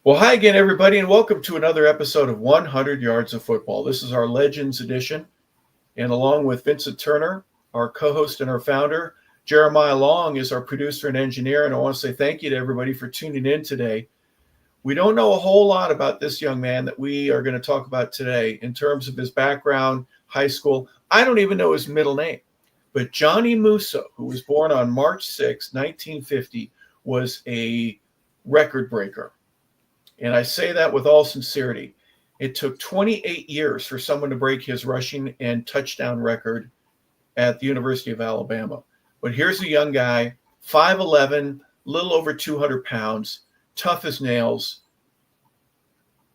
Well, hi again, everybody, and welcome to another episode of 100 Yards of Football. This is our Legends edition, and along with Vincent Turner, our co-host and our founder, Jeremiah Long is our producer and engineer, and I want to say thank you to everybody for tuning in today. We don't know a whole lot about this young man that we are going to talk about today in terms of his background, high school. I don't even know his middle name, but Johnny Musso, who was born on March 6, 1950, was a record breaker. And I say that with all sincerity. It took 28 years for someone to break his rushing and touchdown record at the University of Alabama. But here's a young guy, 5'11", little over 200 pounds, tough as nails.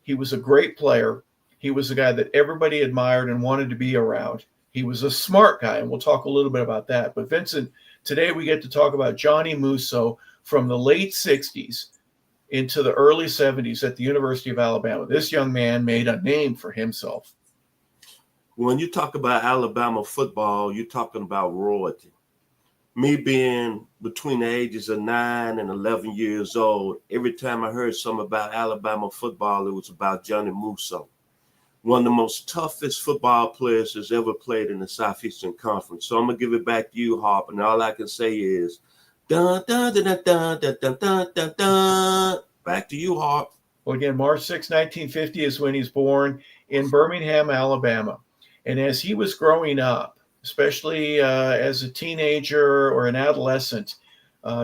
He was a great player. He was a guy that everybody admired and wanted to be around. He was a smart guy, and we'll talk a little bit about that. But Vincent, today we get to talk about Johnny Musso from the late 60s into the early 70s at the University of Alabama. This young man made a name for himself. When you talk about Alabama football, you're talking about royalty. Me being between the ages of 9 and 11 years old, every time I heard something about Alabama football, it was about Johnny Musso, one of the most toughest football players that's ever played in the Southeastern Conference. So I'm going to give it back to you, Harper, and all I can say is, dun, dun, dun, dun, dun, dun, dun, dun, dun, dun. Back to you, Harp. Well, again, March 6, 1950 is when he's born in Birmingham, Alabama. And as he was growing up, especially as a teenager or an adolescent,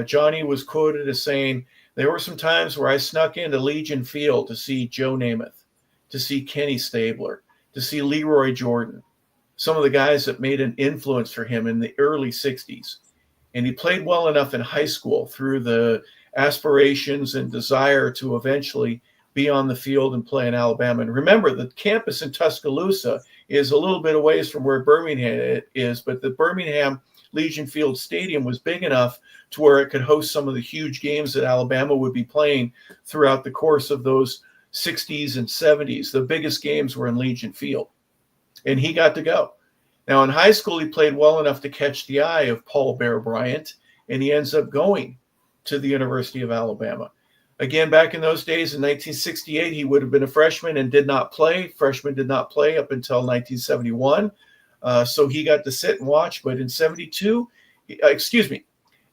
Johnny was quoted as saying, "There were some times where I snuck into Legion Field to see Joe Namath, to see Kenny Stabler, to see Leroy Jordan, some of the guys that made an influence for him in the early 60s. And he played well enough in high school through the aspirations and desire to eventually be on the field and play in Alabama." And remember, the campus in Tuscaloosa is a little bit a ways from where Birmingham is, but the Birmingham Legion Field Stadium was big enough to where it could host some of the huge games that Alabama would be playing throughout the course of those 60s and 70s. The biggest games were in Legion Field, and he got to go. Now, in high school, he played well enough to catch the eye of Paul Bear Bryant, and he ends up going to the University of Alabama. Again, back in those days, in 1968, he would have been a freshman and did not play. Freshman did not play up until 1971. So he got to sit and watch. But in 72,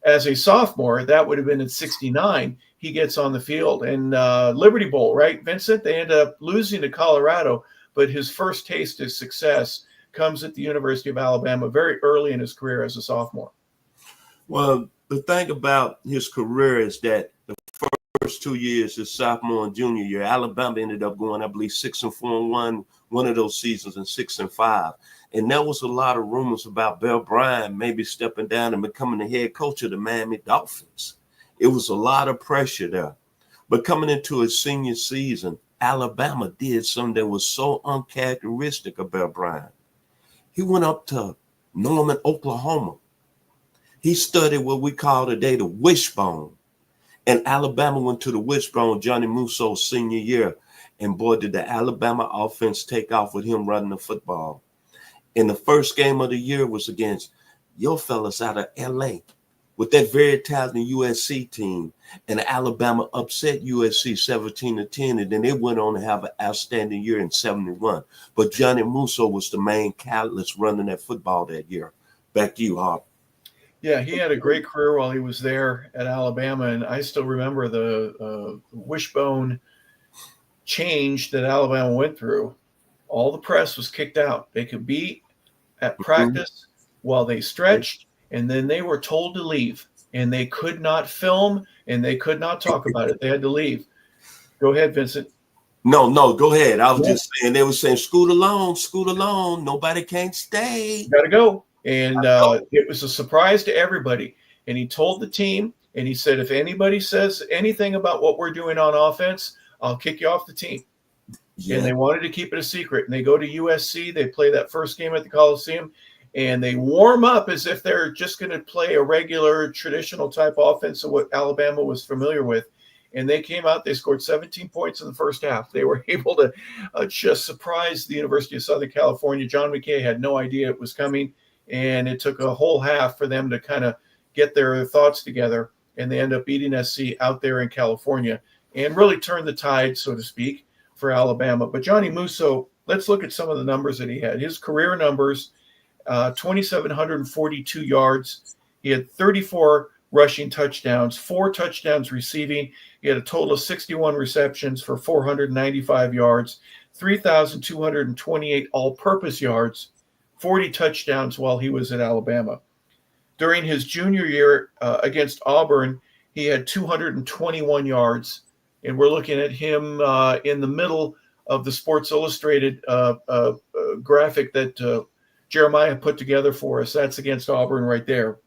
as a sophomore, that would have been in 69, he gets on the field. And Liberty Bowl, right, Vincent? They end up losing to Colorado, but his first taste of success comes at the University of Alabama very early in his career as a sophomore. Well, the thing about his career is that the first 2 years, his sophomore and junior year, Alabama ended up going, I believe, 6-4-1 one of those seasons, and 6-5. And there was a lot of rumors about Bear Bryant maybe stepping down and becoming the head coach of the Miami Dolphins. It was a lot of pressure there. But coming into his senior season, Alabama did something that was so uncharacteristic of Bear Bryant. He went up to Norman, Oklahoma. He studied what we call today the wishbone. And Alabama went to the wishbone Johnny Musso's senior year. And boy, did the Alabama offense take off with him running the football. And the first game of the year was against your fellas out of L.A. with that very talented USC team. And Alabama upset USC 17-10. And then they went on to have an outstanding year in 71. But Johnny Musso was the main catalyst running that football that year. Back to you, Harp. Yeah, he had a great career while he was there at Alabama, and I still remember the wishbone change that Alabama went through. All the press was kicked out. They could be at practice while they stretched, and then they were told to leave, and they could not film, and they could not talk about it. They had to leave. Go ahead, Vincent. No, go ahead. I was just saying, they were saying, scoot along. Nobody can't stay. You got to go. And it was a surprise to everybody. And he told the team, and he said, if anybody says anything about what we're doing on offense, I'll kick you off the team. Yeah. And they wanted to keep it a secret. And they go to USC. They play that first game at the Coliseum, and they warm up as if they're just going to play a regular traditional type offense of what Alabama was familiar with. And they came out, they scored 17 points in the first half. They were able to just surprise the University of Southern California. John McKay had no idea it was coming. And it took a whole half for them to kind of get their thoughts together. And they end up beating SC out there in California. and really turned the tide, so to speak, for Alabama. But Johnny Musso, let's look at some of the numbers that he had. His career numbers, 2,742 yards. He had 34 rushing touchdowns, 4 touchdowns receiving. He had a total of 61 receptions for 495 yards, 3,228 all-purpose yards, 40 touchdowns while he was at Alabama. During his junior year against Auburn, he had 221 yards, and we're looking at him in the middle of the Sports Illustrated graphic that Jeremiah put together for us. That's against Auburn right there.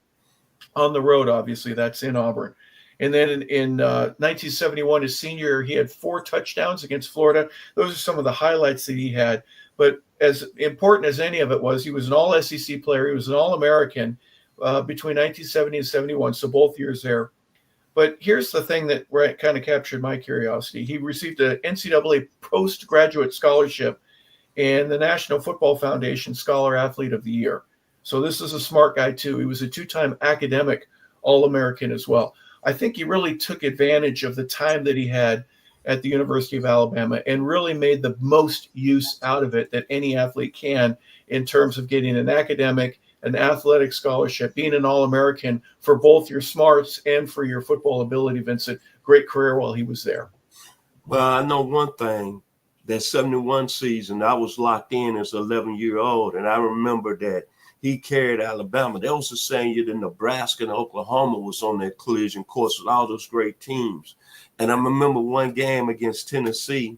On the road, obviously, that's in Auburn. And then in 1971, his senior year, he had 4 touchdowns against Florida. Those are some of the highlights that he had. But as important as any of it was, he was an all-SEC player. He was an All-American between 1970 and 71, so both years there. But here's the thing that kind of captured my curiosity. He received an NCAA postgraduate scholarship and the National Football Foundation Scholar Athlete of the Year. So this is a smart guy, too. He was a 2-time academic All-American as well. I think he really took advantage of the time that he had at the University of Alabama and really made the most use out of it that any athlete can in terms of getting an academic, an athletic scholarship, being an All-American for both your smarts and for your football ability, Vincent. Great career while he was there. Well, I know one thing. That 71 season, I was locked in as an 11-year-old, and I remember that he carried Alabama. That was the same year that Nebraska and Oklahoma was on that collision course with all those great teams. And I remember one game against Tennessee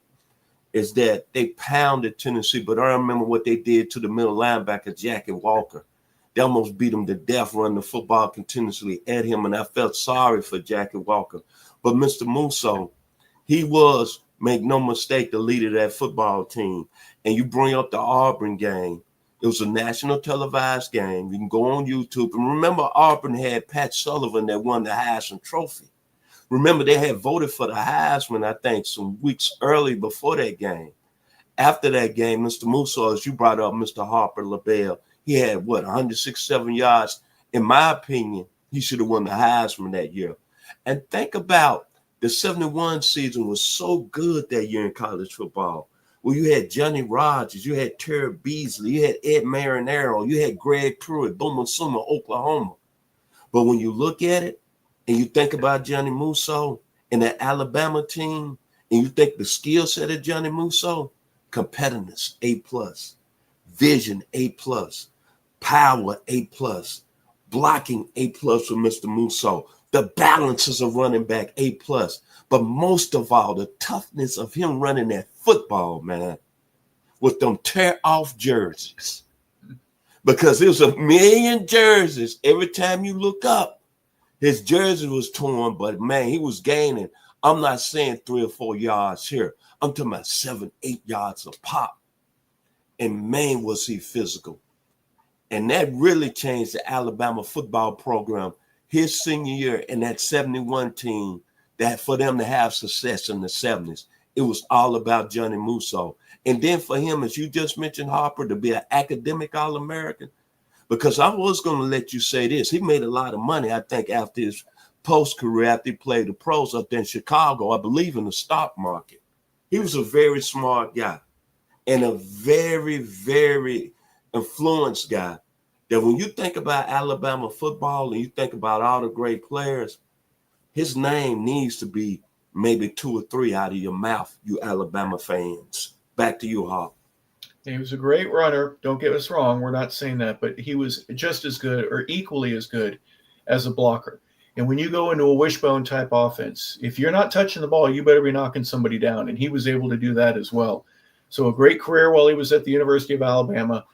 is that they pounded Tennessee, but I remember what they did to the middle linebacker, Jackie Walker. They almost beat him to death running the football continuously at him, and I felt sorry for Jackie Walker. But Mr. Musso, he was, make no mistake, the leader of that football team. And you bring up the Auburn game. It was a national televised game. You can go on YouTube. And remember, Auburn had Pat Sullivan that won the Heisman Trophy. Remember, they had voted for the Heisman, I think, some weeks early before that game. After that game, Mr. Musso, as you brought up, Mr. Harper, LeBel, he had, 167 yards. In my opinion, he should have won the Heisman that year. And think about the 71 season was so good that year in college football. Well, you had Johnny Rodgers, you had Terry Beasley, you had Ed Marinaro, you had Greg Pruitt, Boomer Summer, Oklahoma. But when you look at it and you think about Johnny Musso and that Alabama team, and you think the skill set of Johnny Musso, competitiveness, A+, vision, A+, power, A+, blocking, A+ for Mr. Musso, the balances of running back, A+. But most of all, the toughness of him running that football, man, with them tear-off jerseys. Because there's a million jerseys. Every time you look up, his jersey was torn, but, man, he was gaining. I'm not saying 3 or 4 yards here. I'm talking about 7, 8 yards of pop. And, man, was he physical. And that really changed the Alabama football program his senior year in that 71 team, that for them to have success in the 70s, it was all about Johnny Musso. And then for him, as you just mentioned, Harper, to be an academic All-American, because I was going to let you say this. He made a lot of money, I think, after his post-career, after he played the pros up there in Chicago, I believe in the stock market. He was a very smart guy and a very, very influenced guy. That when you think about Alabama football and you think about all the great players, his name needs to be maybe 2 or 3 out of your mouth, you Alabama fans. Back to you, Hop. He was a great runner. Don't get us wrong. We're not saying that, but he was just as good or equally as good as a blocker. And when you go into a wishbone type offense, if you're not touching the ball, you better be knocking somebody down. And he was able to do that as well. So a great career while he was at the University of Alabama.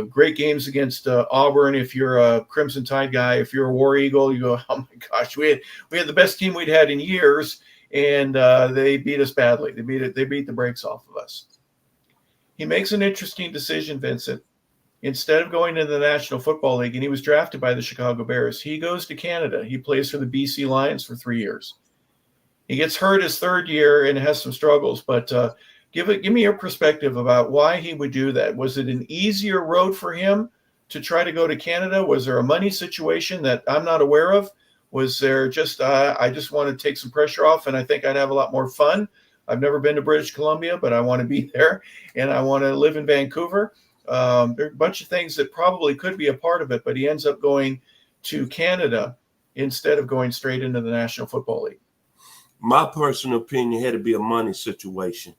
Great games against Auburn. If you're a Crimson Tide guy, if you're a War Eagle, you go, oh my gosh, we had the best team we'd had in years, and they beat us badly. They beat the brakes off of us. He makes an interesting decision, Vincent. Instead of going into the National Football League, and he was drafted by the Chicago Bears, he goes to Canada. He plays for the BC Lions for 3 years. He gets hurt his 3rd year and has some struggles, but Give me your perspective about why he would do that. Was it an easier road for him to try to go to Canada? Was there a money situation that I'm not aware of? Was there just I just want to take some pressure off, and I think I'd have a lot more fun. I've never been to British Columbia, but I want to be there, and I want to live in Vancouver. There are a bunch of things that probably could be a part of it, but he ends up going to Canada instead of going straight into the National Football League. My personal opinion had to be a money situation.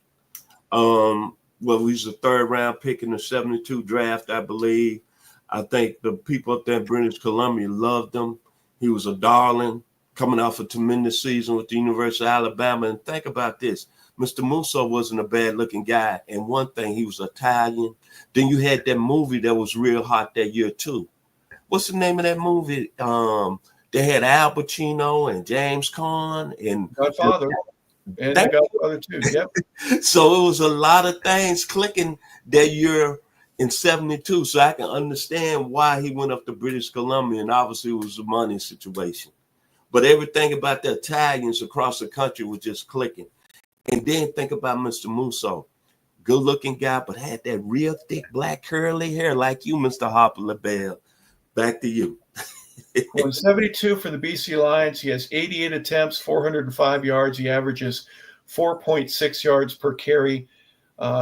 Well, he was a third round pick in the 72 draft, I believe. I think the people up there in British Columbia loved him. He was a darling, coming off a tremendous season with the University of Alabama. And think about this. Mr. Musso wasn't a bad-looking guy. And one thing, he was Italian. Then you had that movie that was real hot that year, too. What's the name of that movie? They had Al Pacino and James Caan and Godfather. And the Godfather, too. Yep. So it was a lot of things clicking that year in 72. So I can understand why he went up to British Columbia. And obviously, it was a money situation. But everything about the Italians across the country was just clicking. And then think about Mr. Musso. Good-looking guy, but had that real thick black curly hair like you, Mr. Harper LeBel. Back to you. Well, in 72 for the BC Lions, he has 88 attempts, 405 yards. He averages 4.6 yards per carry.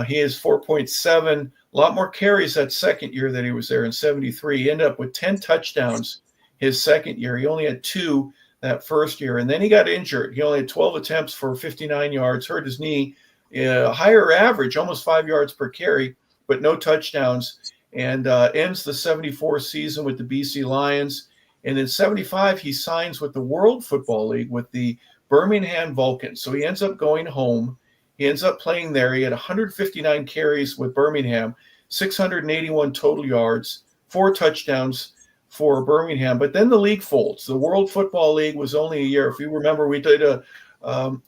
He has 4.7, a lot more carries that second year that he was there in 73. He ended up with 10 touchdowns his second year. He only had 2 that first year, and then he got injured. He only had 12 attempts for 59 yards, hurt his knee, higher average, almost 5 yards per carry, but no touchdowns, and ends the 74 season with the BC Lions. And in 75, he signs with the World Football League with the Birmingham Vulcans. So he ends up going home. He ends up playing there. He had 159 carries with Birmingham, 681 total yards, 4 touchdowns for Birmingham. But then the league folds. The World Football League was only a year. If you remember, we did a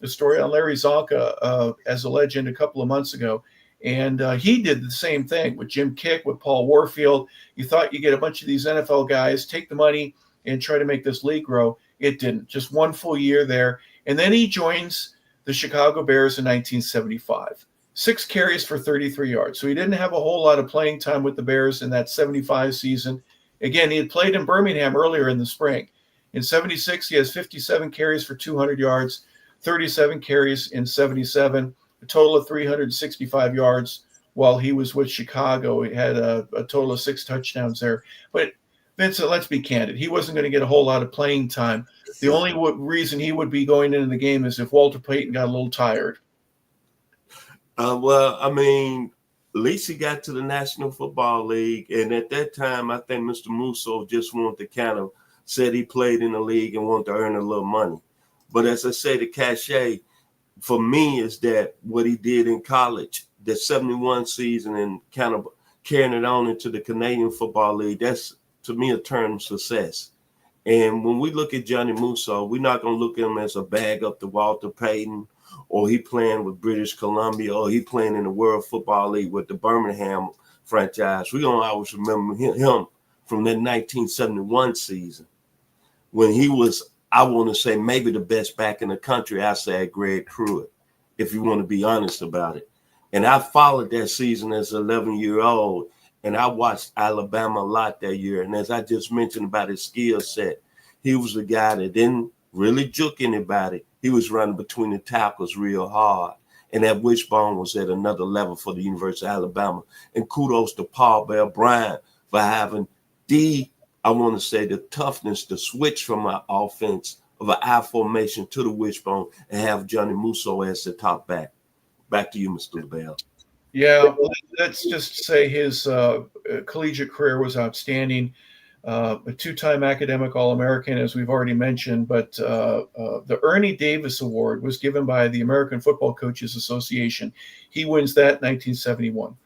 story on Larry Zonka as a legend a couple of months ago. And he did the same thing with Jim Kick, with Paul Warfield. You thought you get a bunch of these NFL guys, take the money, and try to make this league grow. It didn't. Just 1 full year there. And then he joins the Chicago Bears in 1975. 6 carries for 33 yards. So he didn't have a whole lot of playing time with the Bears in that 75 season. Again, he had played in Birmingham earlier in the spring. In 76, he has 57 carries for 200 yards, 37 carries in 77, a total of 365 yards while he was with Chicago. He had a total of 6 touchdowns there. But Vincent, let's be candid. He wasn't going to get a whole lot of playing time. The only reason he would be going into the game is if Walter Payton got a little tired. Well, I mean, at least he got to the National Football League. And at that time, I think Mr. Musso just wanted to kind of said he played in the league and wanted to earn a little money. But as I say, the cachet for me is that what he did in college, the 71 season and kind of carrying it on into the Canadian Football League, that's, to me, a term of success. And when we look at Johnny Musso, we're not going to look at him as a bag up to Walter Payton, or he playing with British Columbia, or he playing in the World Football League with the Birmingham franchise. We're going to always remember him from that 1971 season when he was, I want to say, maybe the best back in the country outside Greg Pruitt, if you want to be honest about it. And I followed that season as an 11-year-old. And I watched Alabama a lot that year. And as I just mentioned about his skill set, he was the guy that didn't really juke anybody. He was running between the tackles real hard. And that wishbone was at another level for the University of Alabama. And kudos to Paul Bell Bryant for having the toughness to switch from an offense of an I formation to the wishbone and have Johnny Musso as the top back. Back to you, Mr. LeBel. Yeah, let's just say his collegiate career was outstanding. A 2-time academic All-American, as we've already mentioned, but the Ernie Davis Award was given by the American Football Coaches Association. He wins that in 1971.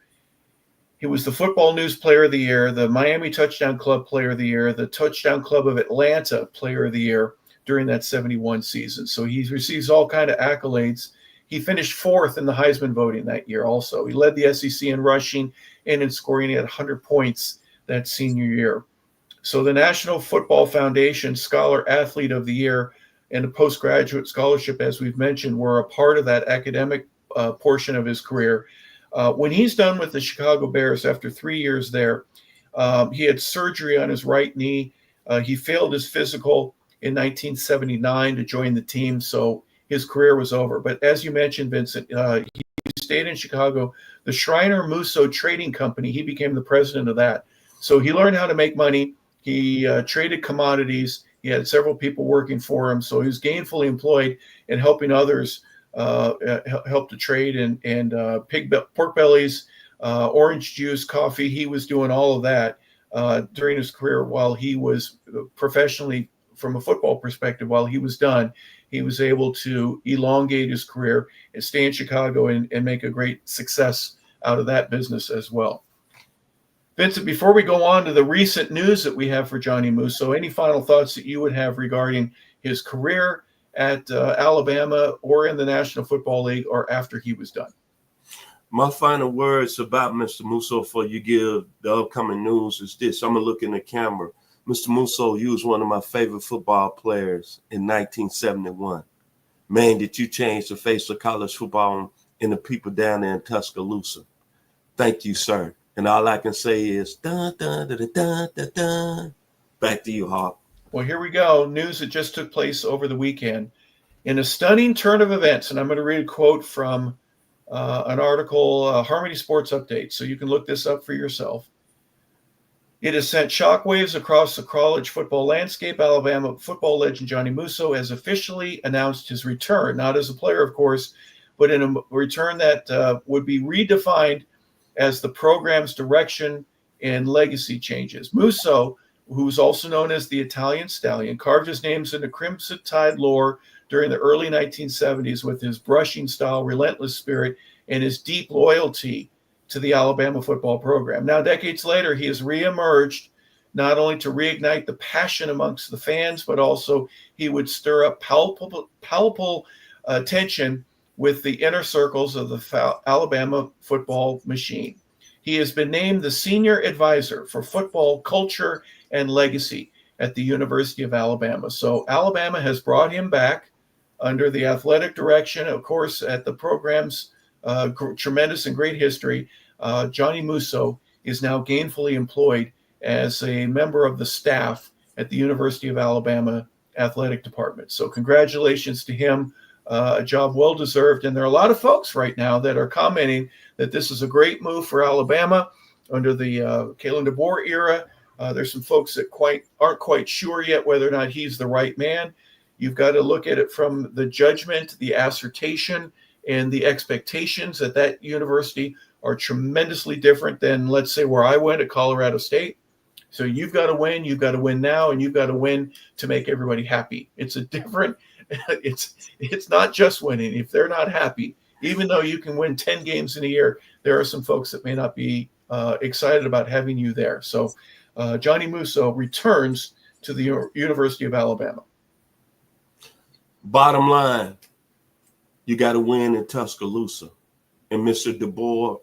He was the Football News Player of the Year, the Miami Touchdown Club Player of the Year, the Touchdown Club of Atlanta Player of the Year during that 71 season. So he receives all kind of accolades. He finished 4th in the Heisman voting that year also. He led the SEC in rushing and in scoring. He had 100 points that senior year. So the National Football Foundation Scholar Athlete of the Year and the postgraduate scholarship, as we've mentioned, were a part of that academic portion of his career. When he's done with the Chicago Bears after 3 years there, he had surgery on his right knee. He failed his physical. in 1979 to join the team. So his career was over. But as you mentioned, Vincent, he stayed in Chicago. The Shriner Musso Trading Company, he became the president of that. So he learned how to make money. He traded commodities. He had several people working for him. So he was gainfully employed in helping others help to trade and pork bellies, orange juice, coffee. He was doing all of that during his career while he was professionally, from a football perspective, while he was done. He was able to elongate his career and stay in Chicago and make a great success out of that business as well. Vincent, before we go on to the recent news that we have for Johnny Musso, any final thoughts that you would have regarding his career at Alabama or in the National Football League or after he was done? My final words about Mr. Musso before you give the upcoming news is this. I'm going to look in the camera. Mr. Musso, you was one of my favorite football players in 1971. Man, did you change the face of college football and the people down there in Tuscaloosa. Thank you, sir. And all I can say is, dun, dun, dun, dun, dun, dun. Back to you, Harper. Well, here we go. News that just took place over the weekend. In a stunning turn of events, and I'm going to read a quote from an article, Harmony Sports Update, so you can look this up for yourself. It has sent shockwaves across the college football landscape. Alabama football legend Johnny Musso has officially announced his return, not as a player, of course, but in a return that would be redefined as the program's direction and legacy changes. Musso, who's also known as the Italian Stallion, carved his names into Crimson Tide lore during the early 1970s with his brushing style, relentless spirit, and his deep loyalty to the Alabama football program. Now, decades later, he has reemerged not only to reignite the passion amongst the fans, but also he would stir up palpable tension with the inner circles of the Alabama football machine. He has been named the senior advisor for football culture and legacy at the University of Alabama. So Alabama has brought him back under the athletic direction, of course, at the program's tremendous and great history. Johnny Musso is now gainfully employed as a member of the staff at the University of Alabama athletic department. So congratulations to him. A job well deserved. And there are a lot of folks right now that are commenting that this is a great move for Alabama under the Kalen DeBoer era. There's some folks that aren't quite sure yet whether or not he's the right man. You've got to look at it from the judgment, the assertion, and the expectations at that university are tremendously different than, let's say, where I went at Colorado State. So you've got to win now, and you've got to win to make everybody happy. It's a different, it's not just winning. If they're not happy, even though you can win 10 games in a year, there are some folks that may not be excited about having you there. So Johnny Musso returns to the University of Alabama. Bottom line, you got to win in Tuscaloosa. And Mr. DeBoer,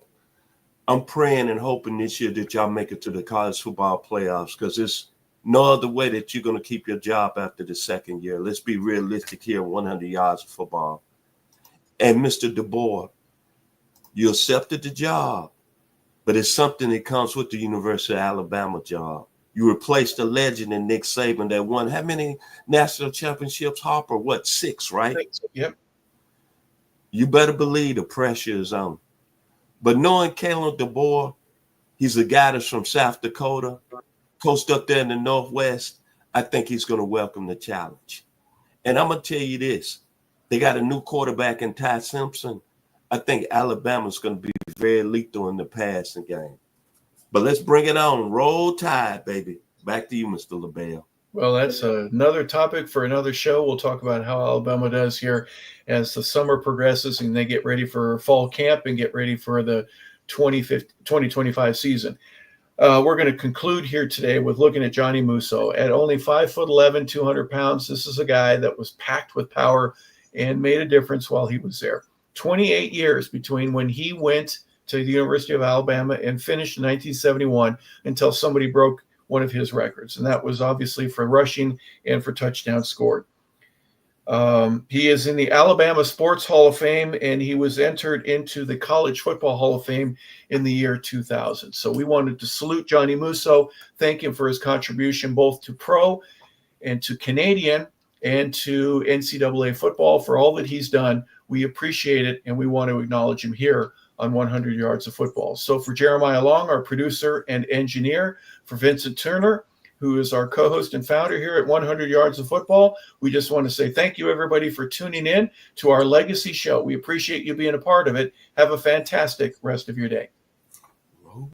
I'm praying and hoping this year that y'all make it to the college football playoffs, because there's no other way that you're going to keep your job after the second year. Let's be realistic here, 100 yards of football. And Mr. DeBoer, you accepted the job, but it's something that comes with the University of Alabama job. You replaced a legend in Nick Saban that won how many national championships, Harper? What, 6, right? Yep. You better believe the pressure is on. But knowing Kalen DeBoer, he's a guy that's from South Dakota, coast up there in the Northwest, I think he's going to welcome the challenge. And I'm going to tell you this. They got a new quarterback in Ty Simpson. I think Alabama's going to be very lethal in the passing game. But let's bring it on. Roll Tide, baby. Back to you, Mr. LeBel. Well, that's another topic for another show. We'll talk about how Alabama does here as the summer progresses and they get ready for fall camp and get ready for the 2025 season. We're going to conclude here today with looking at Johnny Musso. At only 5'11", 200 pounds, this is a guy that was packed with power and made a difference while he was there. 28 years between when he went to the University of Alabama and finished in 1971 until somebody broke one of his records, and that was obviously for rushing and for touchdowns scored. He is in the Alabama Sports Hall of Fame, and he was entered into the College Football Hall of Fame in the year 2000. So we wanted to salute Johnny Musso, thank him for his contribution both to pro and to Canadian and to NCAA football for all that he's done. We appreciate it, and we want to acknowledge him here on 100 Yards of Football. So for Jeremiah Long, our producer and engineer, for Vincent Turner, who is our co-host and founder here at 100 Yards of Football, we just want to say thank you, everybody, for tuning in to our legacy show. We appreciate you being a part of it. Have a fantastic rest of your day.